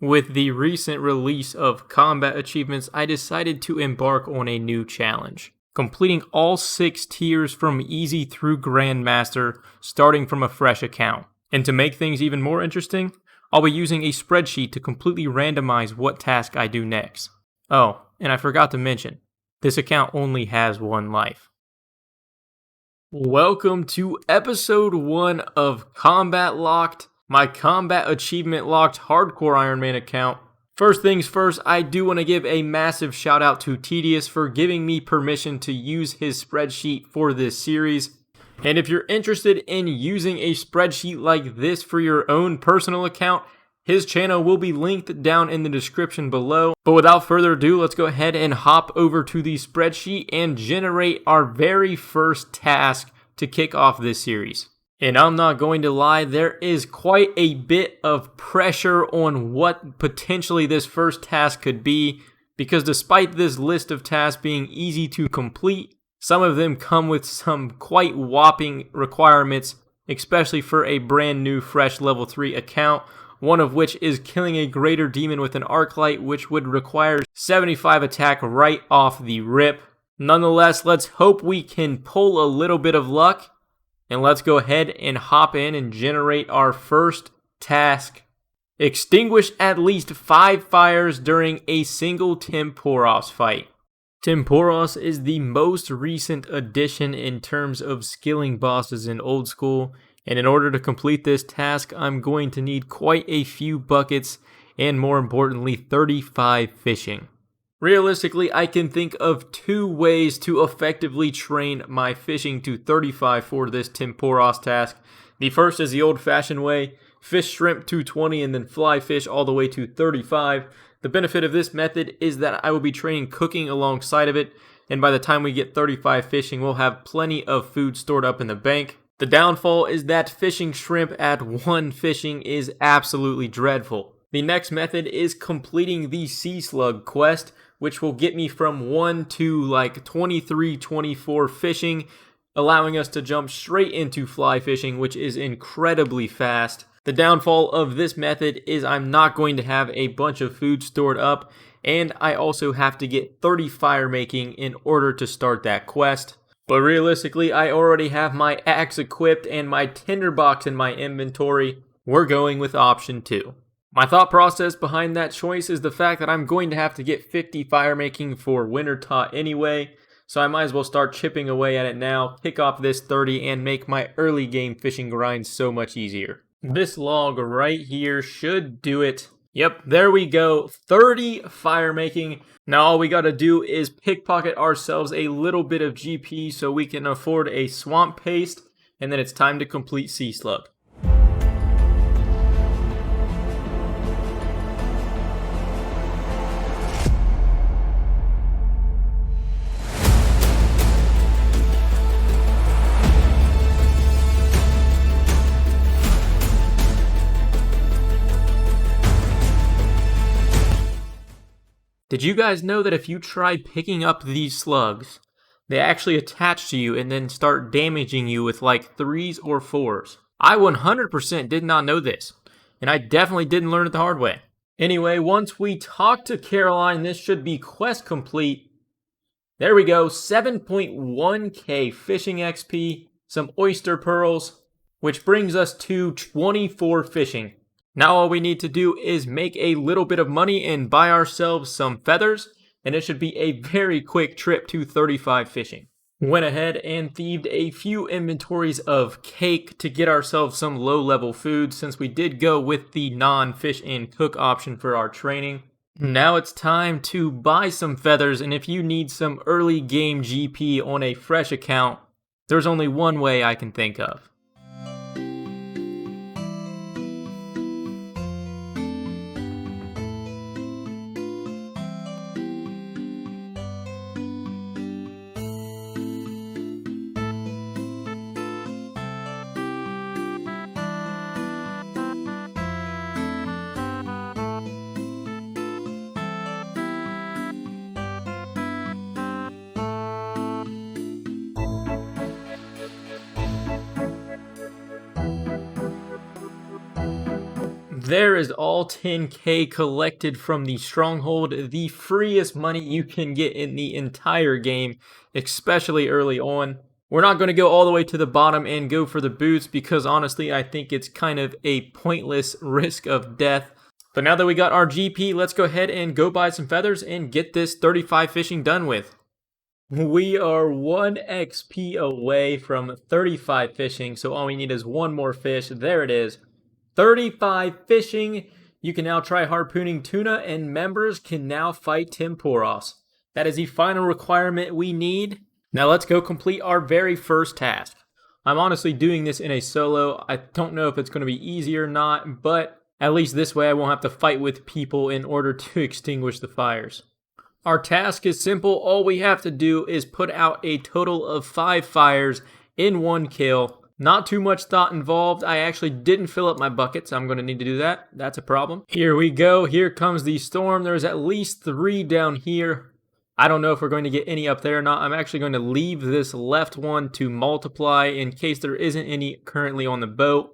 With the recent release of combat achievements, I decided to embark on a new challenge, completing all 6 tiers from easy through Grandmaster, starting from a fresh account. And to make things even more interesting, I'll be using a spreadsheet to completely randomize what task I do next. Oh, and I forgot to mention, this account only has 1 life. Welcome to episode 1 of Combat Locked, my combat achievement locked hardcore Ironman account. First things first, I do want to give a massive shout out to Tedious for giving me permission to use his spreadsheet for this series. And if you're interested in using a spreadsheet like this for your own personal account, his channel will be linked down in the description below. But without further ado, let's go ahead and hop over to the spreadsheet and generate our very first task to kick off this series. And I'm not going to lie, there is quite a bit of pressure on what potentially this first task could be, because despite this list of tasks being easy to complete, some of them come with some quite whopping requirements, especially for a brand new fresh level 3 account, one of which is killing a greater demon with an arc light, which would require 75 attack right off the rip. Nonetheless, let's hope we can pull a little bit of luck, and let's go ahead and hop in and generate our first task. Extinguish at least 5 fires during a single Temporos fight. Temporos is the most recent addition in terms of skilling bosses in Oldschool, and in order to complete this task, I'm going to need quite a few buckets and, more importantly, 35 fishing. Realistically, I can think of 2 ways to effectively train my fishing to 35 for this Temporos task. The first is the old-fashioned way, fish shrimp to 20 and then fly fish all the way to 35. The benefit of this method is that I will be training cooking alongside of it, and by the time we get 35 fishing, we'll have plenty of food stored up in the bank. The downfall is that fishing shrimp at 1 fishing is absolutely dreadful. The next method is completing the sea slug quest, which will get me from 1 to like 23, 24 fishing, allowing us to jump straight into fly fishing, which is incredibly fast. The downfall of this method is I'm not going to have a bunch of food stored up, and I also have to get 30 fire making in order to start that quest. But realistically, I already have my axe equipped and my tinderbox in my inventory. We're going with option 2. My thought process behind that choice is the fact that I'm going to have to get 50 fire making for winter tot anyway, so I might as well start chipping away at it now, pick off this 30, and make my early game fishing grind so much easier. This log right here should do it. Yep, there we go, 30 fire making. Now all we gotta do is pickpocket ourselves a little bit of GP so we can afford a swamp paste, and then it's time to complete Sea Slug. Did you guys know that if you try picking up these slugs, they actually attach to you and then start damaging you with like 3s or 4s? I 100% did not know this, and I definitely didn't learn it the hard way. Anyway, once we talk to Caroline, this should be quest complete. There we go, 7.1k fishing XP, some oyster pearls, which brings us to 24 fishing. Now all we need to do is make a little bit of money and buy ourselves some feathers, and it should be a very quick trip to 35 fishing. Went ahead and thieved a few inventories of cake to get ourselves some low-level food, since we did go with the non-fish and cook option for our training. Now it's time to buy some feathers, and if you need some early game GP on a fresh account, there's only one way I can think of. There is all 10K collected from the Stronghold, the freest money you can get in the entire game, especially early on. We're not going to go all the way to the bottom and go for the boots because honestly I think it's kind of a pointless risk of death. But now that we got our GP, let's go ahead and go buy some feathers and get this 35 fishing done with. We are 1 XP away from 35 fishing, so all we need is one more fish. There it is. 35 fishing. You can now try harpooning tuna, and members can now fight Temporos. That is the final requirement we need. Now let's go complete our very first task. I'm honestly doing this in a solo. I don't know if it's going to be easy or not, but at least this way I won't have to fight with people in order to extinguish the fires. Our task is simple. All we have to do is put out a total of 5 fires in 1 kill. Not too much thought involved. I actually didn't fill up my bucket, so I'm going to need to do that. That's a problem. Here we go. Here comes the storm. There's at least 3 down here. I don't know if we're going to get any up there or not. I'm actually going to leave this left one to multiply in case there isn't any currently on the boat.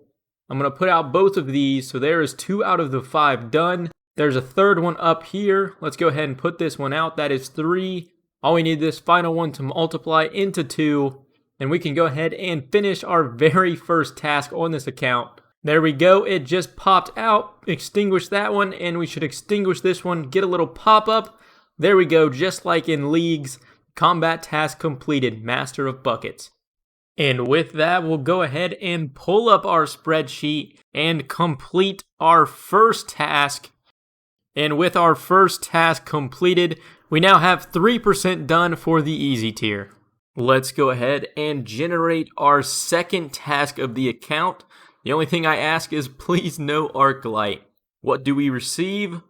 I'm going to put out both of these, so there is 2 out of the 5 done. There's a third one up here. Let's go ahead and put this one out. That is 3. All we need this final one to multiply into 2. And we can go ahead and finish our very first task on this account. There we go. It just popped out. Extinguish that one, and we should extinguish this one. Get a little pop-up. There we go. Just like in leagues. Combat task completed. Master of buckets. And with that, we'll go ahead and pull up our spreadsheet and complete our first task. And with our first task completed, we now have 3% done for the easy tier. Let's go ahead and generate our second task of the account. The only thing I ask is please no arc light. What do we receive?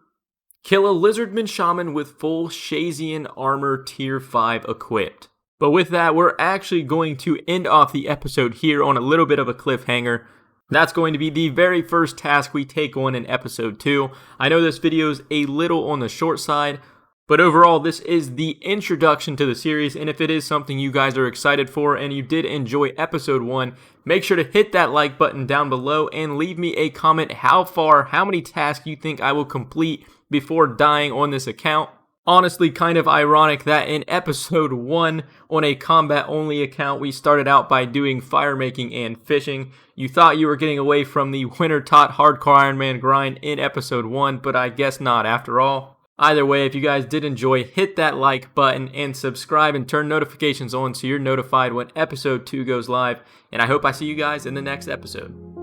Kill a Lizardman Shaman with full Shazian armor tier 5 equipped. But with that, we're actually going to end off the episode here on a little bit of a cliffhanger. That's going to be the very first task we take on in episode 2. I know this video is a little on the short side, but overall this is the introduction to the series, and if it is something you guys are excited for and you did enjoy episode 1, make sure to hit that like button down below and leave me a comment how many tasks you think I will complete before dying on this account. Honestly, kind of ironic that in episode 1 on a combat only account we started out by doing fire making and fishing. You thought you were getting away from the winter tot hardcore Ironman grind in episode 1, but I guess not after all. Either way, if you guys did enjoy, hit that like button and subscribe and turn notifications on so you're notified when episode 2 goes live. And I hope I see you guys in the next episode.